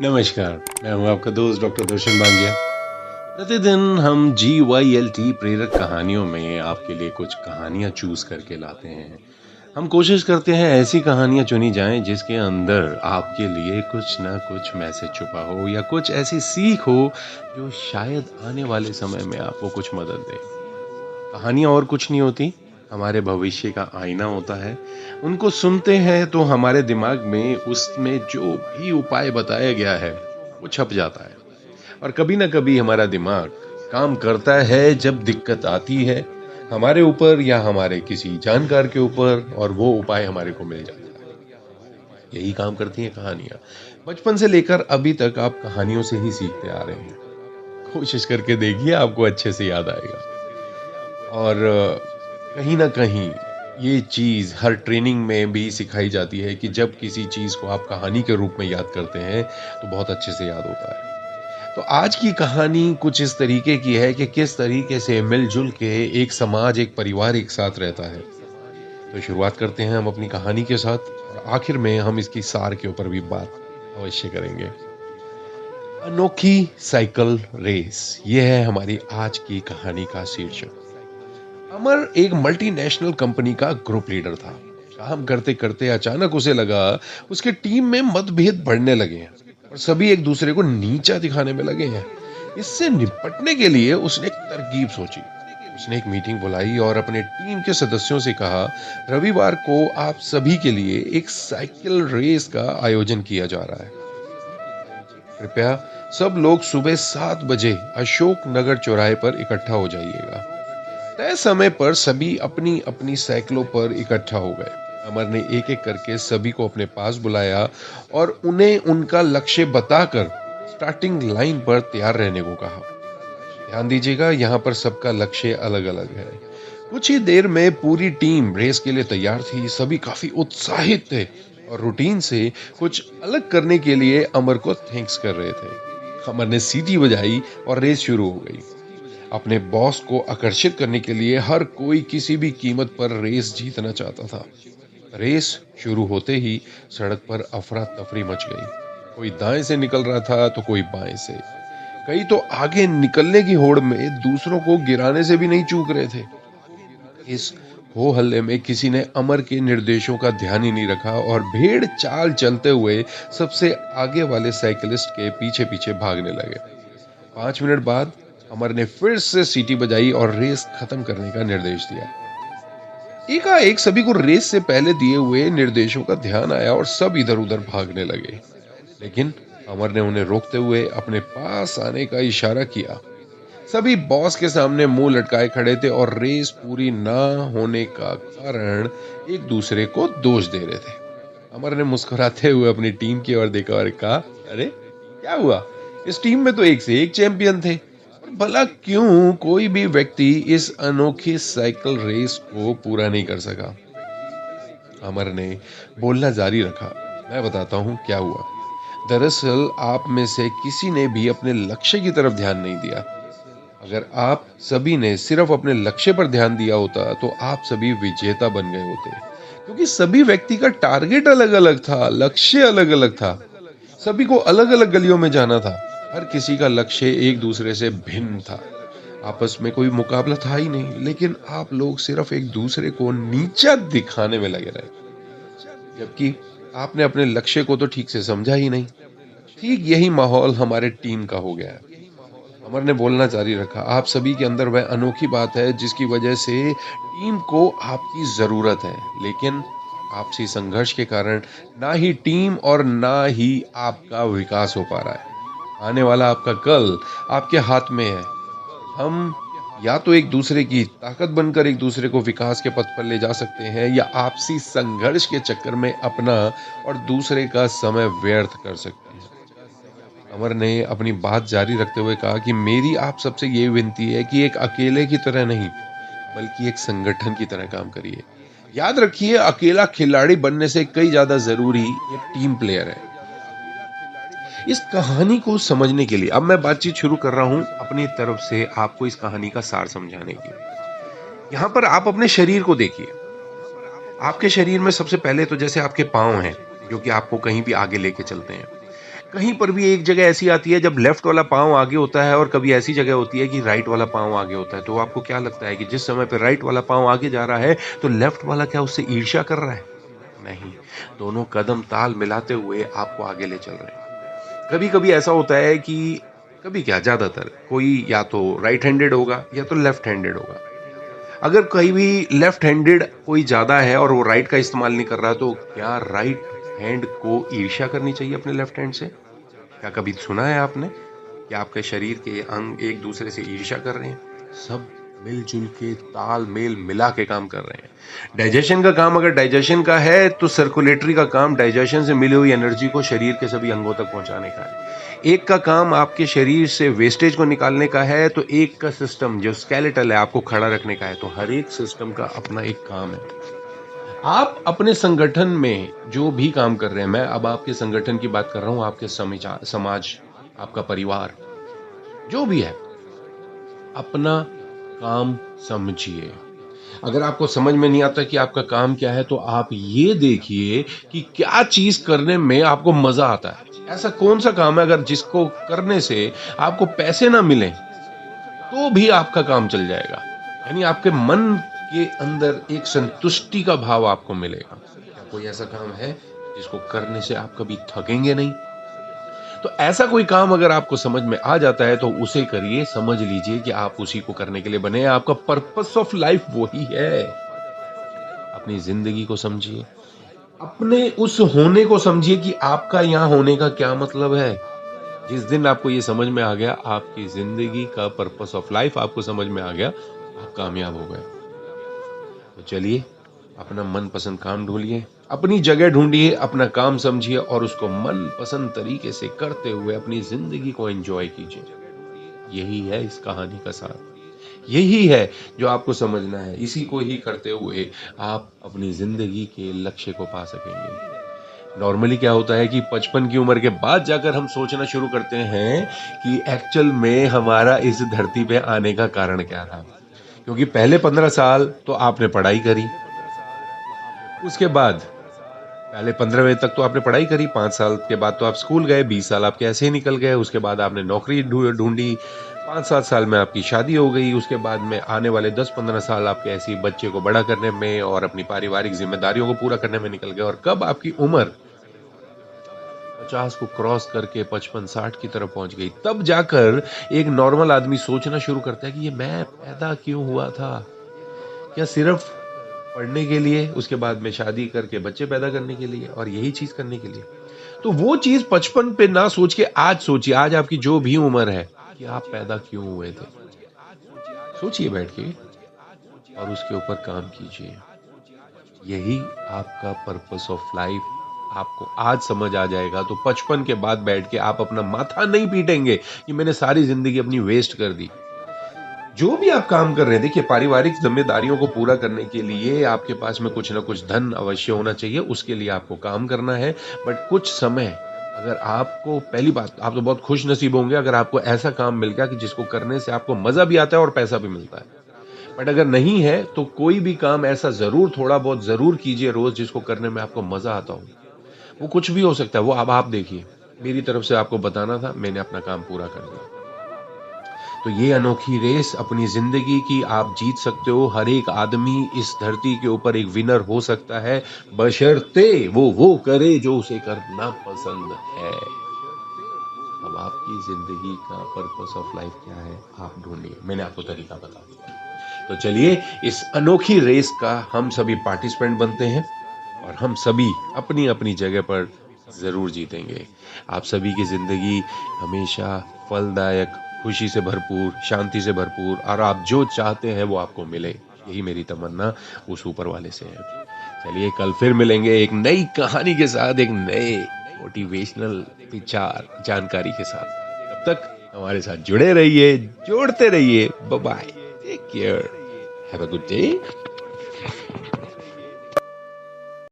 नमस्कार, मैं हूँ आपका दोस्त डॉक्टर दर्शन बांगिया। प्रतिदिन हम GYLT प्रेरक कहानियों में आपके लिए कुछ कहानियाँ चूज़ करके लाते हैं। हम कोशिश करते हैं ऐसी कहानियाँ चुनी जाएँ जिसके अंदर आपके लिए कुछ न कुछ मैसेज छुपा हो या कुछ ऐसी सीख हो जो शायद आने वाले समय में आपको कुछ मदद दे। कहानियाँ और कुछ नहीं होती, हमारे भविष्य का आईना होता है। उनको सुनते हैं तो हमारे दिमाग में उसमें जो भी उपाय बताया गया है, वो छप जाता है। और कभी न कभी हमारा दिमाग काम करता है जब दिक्कत आती है, हमारे ऊपर या हमारे किसी जानकार के ऊपर और वो उपाय हमारे को मिल जाता है। यही काम करती हैं कहानियाँ। बचपन से लेकर अभी तक आप कहानियों से ही सीखते आ रहे हैं। कोशिश करके देखिए आपको अच्छे से याद आएगा। और कहीं न कहीं ये चीज़ हर ट्रेनिंग में भी सिखाई जाती है कि जब किसी चीज़ को आप कहानी के रूप में याद करते हैं, तो बहुत अच्छे से याद होता है। तो आज की कहानी कुछ इस तरीके की है कि किस तरीके से मिल-जुल के एक समाज, एक परिवार एक साथ रहता है। तो शुरुआत करते हैं हम अपनी कहानी के साथ और आखिर में हम इसकी सार के ऊपर भी बात अवश्य करेंगे। अनोखी साइकिल रेस, ये है हमारी आज की कहानी का शीर्षक। अमर एक मल्टीनेशनल कंपनी का ग्रुप लीडर था। काम करते करते अचानक उसे लगा उसके टीम में मतभेद बढ़ने लगे हैं और सभी एक दूसरे को नीचा दिखाने में लगे हैं। इससे निपटने के लिए उसने एक तरकीब सोची। उसने एक मीटिंग बुलाई और अपने टीम के सदस्यों से कहा, रविवार को आप सभी के लिए एक साइकिल रेस का आयोजन किया जा रहा है। कृपया सब लोग सुबह 7 बजे अशोक नगर चौराहे पर इकट्ठा हो जाइएगा। तय समय पर सभी अपनी अपनी साइकिलों पर इकट्ठा हो गए। अमर ने एक एक करके सभी को अपने पास बुलाया और उन्हें उनका लक्ष्य बताकर स्टार्टिंग लाइन पर तैयार रहने को कहा। ध्यान दीजिएगा, यहाँ पर सबका लक्ष्य अलग अलग है। कुछ ही देर में पूरी टीम रेस के लिए तैयार थी। सभी काफी उत्साहित थे और रूटीन से कुछ अलग करने के लिए अमर को थैंक्स कर रहे थे। अमर ने सीटी बजाई और रेस शुरू हो गई। अपने बॉस को आकर्षित करने के लिए हर कोई किसी भी कीमत पर रेस जीतना चाहता था। रेस शुरू होते ही सड़क पर अफरा तफरी मच गई। कोई दाएं से निकल रहा था तो कोई बाएं से। कई तो आगे निकलने की होड़ में दूसरों को गिराने से भी नहीं चूक रहे थे। इस हो हल्ले में किसी ने अमर के निर्देशों का ध्यान ही नहीं रखा और भेड़ चाल चलते हुए सबसे आगे वाले साइकिलिस्ट के पीछे पीछे भागने लगे। 5 मिनट बाद अमर ने फिर से सीटी बजाई और रेस खत्म करने का निर्देश दिया। एकाएक सभी को रेस से पहले दिए हुए निर्देशों का ध्यान आया और सब इधर उधर भागने लगे। लेकिन अमर ने उन्हें रोकते हुए अपने पास आने का इशारा किया। सभी बॉस के सामने मुंह लटकाए खड़े थे और रेस पूरी ना होने का कारण एक दूसरे को दोष दे रहे थे। अमर ने मुस्कुराते हुए अपनी टीम की ओर देखा और कहा, अरे क्या हुआ, इस टीम में तो एक से एक चैंपियन थे। और भला क्यों कोई भी व्यक्ति इस अनोखी साइकिल रेस को पूरा नहीं कर सका। अमर ने बोलना जारी रखा, मैं बताता हूँ क्या हुआ। दरअसल आप में से किसी ने भी अपने लक्ष्य की तरफ ध्यान नहीं दिया। अगर आप सभी ने सिर्फ अपने लक्ष्य पर ध्यान दिया होता तो आप सभी विजेता बन गए होते। क्योंकि सभी व्यक्ति का टारगेट अलग अलग था, लक्ष्य अलग अलग था। सभी को अलग अलग गलियों में जाना था। हर किसी का लक्ष्य एक दूसरे से भिन्न था। आपस में कोई मुकाबला था ही नहीं, लेकिन आप लोग सिर्फ एक दूसरे को नीचा दिखाने में लगे रहे। जबकि आपने अपने लक्ष्य को तो ठीक से समझा ही नहीं। ठीक यही माहौल हमारे टीम का हो गया है। अमर ने बोलना जारी रखा, आप सभी के अंदर वह अनोखी बात है जिसकी वजह से टीम को आपकी जरूरत है। लेकिन आपसी संघर्ष के कारण ना ही टीम और ना ही आपका विकास हो पा रहा है। आने वाला आपका कल आपके हाथ में है। हम या तो एक दूसरे की ताकत बनकर एक दूसरे को विकास के पथ पर ले जा सकते हैं या आपसी संघर्ष के चक्कर में अपना और दूसरे का समय व्यर्थ कर सकते हैं। अमर ने अपनी बात जारी रखते हुए कहा कि मेरी आप सबसे ये विनती है कि एक अकेले की तरह नहीं, बल्कि एक संगठन की तरह काम करिए। याद रखिए, अकेला खिलाड़ी बनने से कई ज्यादा जरूरी एक टीम प्लेयर है। इस कहानी को समझने के लिए अब मैं बातचीत शुरू कर रहा हूं अपनी तरफ से आपको इस कहानी का सार समझाने की। यहाँ पर आप अपने शरीर को देखिए। आपके शरीर में सबसे पहले तो जैसे आपके पाँव हैं, जो कि आपको कहीं भी आगे लेके चलते हैं। कहीं पर भी एक जगह ऐसी आती है जब लेफ्ट वाला पाँव आगे होता है और कभी ऐसी जगह होती है कि राइट वाला पाँव आगे होता है। तो आपको क्या लगता है कि जिस समय पे राइट वाला पाँव आगे जा रहा है, तो लेफ्ट वाला क्या उससे ईर्ष्या कर रहा है? नहीं, दोनों कदम ताल मिलाते हुए आपको आगे ले चल रहे हैं। कभी-कभी ऐसा होता है कि कभी क्या ज़्यादातर कोई या तो राइट हैंडेड होगा या तो लेफ्ट हैंडेड होगा। अगर कहीं भी लेफ्ट हैंडेड कोई ज़्यादा है और वो राइट का इस्तेमाल नहीं कर रहा, तो क्या राइट हैंड को ईर्ष्या करनी चाहिए अपने लेफ्ट हैंड से? क्या कभी सुना है आपने कि आपके शरीर के अंग एक दूसरे से ईर्ष्या कर रहे हैं? सब मिल-जुल के ताल-मेल मिला के काम कर रहे हैं। डाइजेशन का काम अगर डाइजेशन का है, तो सर्कुलेटरी का काम डाइजेशन से मिली हुई एनर्जी को शरीर के सभी अंगों तक पहुँचाने का है। एक का काम आपके शरीर से वेस्टेज को निकालने का है, तो एक का सिस्टम जो स्केलेटल है आपको खड़ा रखने का है। तो हर एक सिस्टम का अपना एक काम है। आप अपने संगठन में जो भी काम कर रहे हैं, मैं अब आपके संगठन की बात कर रहा हूँ, आपके समाज, आपका परिवार, जो भी है, अपना काम समझिए। अगर आपको समझ में नहीं आता कि आपका काम क्या है, तो आप ये देखिए कि क्या चीज़ करने में आपको मज़ा आता है। ऐसा कौन-सा काम है अगर जिसको करने से आपको पैसे ना मिलें, तो भी आपका काम चल जाएगा। यानी आपके मन के अंदर एक संतुष्टि का भाव आपको मिलेगा। क्या कोई ऐसा काम है जिसको करने से आप कभी थकेंगे नहीं? तो ऐसा कोई काम अगर आपको समझ में आ जाता है तो उसे करिए, समझ लीजिए कि आप उसी को करने के लिए बने हैं, आपका पर्पस ऑफ लाइफ वही है। अपनी ज़िंदगी को समझिए, अपने उस होने को समझिए कि आपका यहाँ होने का क्या मतलब है। जिस दिन आपको ये समझ में आ गया, आपकी ज़िंदगी का पर्पस ऑफ लाइफ आपको समझ में आ गया, आप कामयाब हो गए। तो चलिए, अपना मनपसंद काम ढूँढिए, अपनी जगह ढूँढिए, अपना काम समझिए और उसको मनपसंद तरीके से करते हुए अपनी ज़िंदगी को एन्जॉय कीजिए। यही है इस कहानी का सार। यही है जो आपको समझना है। इसी को ही करते हुए आप अपनी ज़िंदगी के लक्ष्य को पा सकेंगे। नॉर्मली क्या होता है कि 55 की उम्र के बाद जाकर हम सोचना शुरू करते हैं कि एक्चुअल में हमारा इस धरती पे आने का कारण क्या था? क्योंकि पहले 15 साल तो आपने पढ़ाई करी, उसके बाद पहले 15वें तक तो आपने पढ़ाई करी, 5 साल के बाद तो आप स्कूल गए, 20 साल आपके ऐसे ही निकल गए, उसके बाद आपने नौकरी ढूँढी, 5-7 साल में आपकी शादी हो गई, उसके बाद में आने वाले 10-15 साल आपके ऐसे ही बच्चे को बड़ा करने में और अपनी पारिवारिक ज़िम्मेदारियों को पूरा करने में निकल गए और कब आपकी उम्र 50 को क्रॉस करके 55-60 की तरफ पहुँच गई, तब जाकर एक नॉर्मल आदमी सोचना शुरू करता है कि ये मैं पैदा क्यों हुआ था? क्या सिर्फ़ पढ़ने के लिए, उसके बाद में शादी करके बच्चे पैदा करने के लिए और यही चीज़ करने के लिए। तो वो चीज़ 55 पे ना सोच के आज सोचिए, आज आपकी जो भी उम्र है, कि आप पैदा क्यों हुए थे? सोचिए बैठ के और उसके ऊपर काम कीजिए। यही आपका पर्पस ऑफ लाइफ आपको आज समझ आ जाएगा, तो 55 के बाद बैठ के आप अपना माथा नहीं पीटेंगे कि मैंने सारी ज़िंदगी अपनी वेस्ट कर दी। जो भी आप काम कर रहे हैं, देखिए पारिवारिक ज़िम्मेदारियों को पूरा करने के लिए आपके पास में कुछ न कुछ धन अवश्य होना चाहिए, उसके लिए आपको काम करना है। बट कुछ समय अगर आपको पहली बात आप तो बहुत खुशनसीब होंगे अगर आपको ऐसा काम मिल गया कि जिसको करने से आपको मज़ा भी आता है और पैसा भी मिलता है। बट अगर नहीं है, तो कोई भी काम ऐसा ज़रूर थोड़ा बहुत ज़रूर कीजिए रोज़ जिसको करने में आपको मज़ा आता हो। वो कुछ भी हो सकता है, वो अब आप देखिए। मेरी तरफ से आपको बताना था, मैंने अपना काम पूरा कर दिया। तो ये अनोखी रेस अपनी ज़िंदगी की आप जीत सकते हो। हर एक आदमी इस धरती के ऊपर एक विनर हो सकता है, बशर्ते वो करे जो उसे करना पसंद है। अब आपकी ज़िंदगी का पर्पस ऑफ लाइफ क्या है, आप ढूँढिए। मैंने आपको तरीका बता दिया। तो चलिए इस अनोखी रेस का हम सभी पार्टिसिपेंट बनते हैं और हम सभी अपनी-अपनी जगह पर ज़रूर जीतेंगे। आप सभी की ज़िंदगी हमेशा फलदायक, खुशी से भरपूर, शांति से भरपूर और आप जो चाहते हैं वो आपको मिले। यही मेरी तमन्ना उस ऊपर वाले से है। चलिए कल फिर मिलेंगे एक नई कहानी के साथ, एक नए मोटिवेशनल विचार, जानकारी के साथ। तब तक हमारे साथ जुड़े रहिए, जोड़ते रहिए। Bye bye. Take care. Have a good day.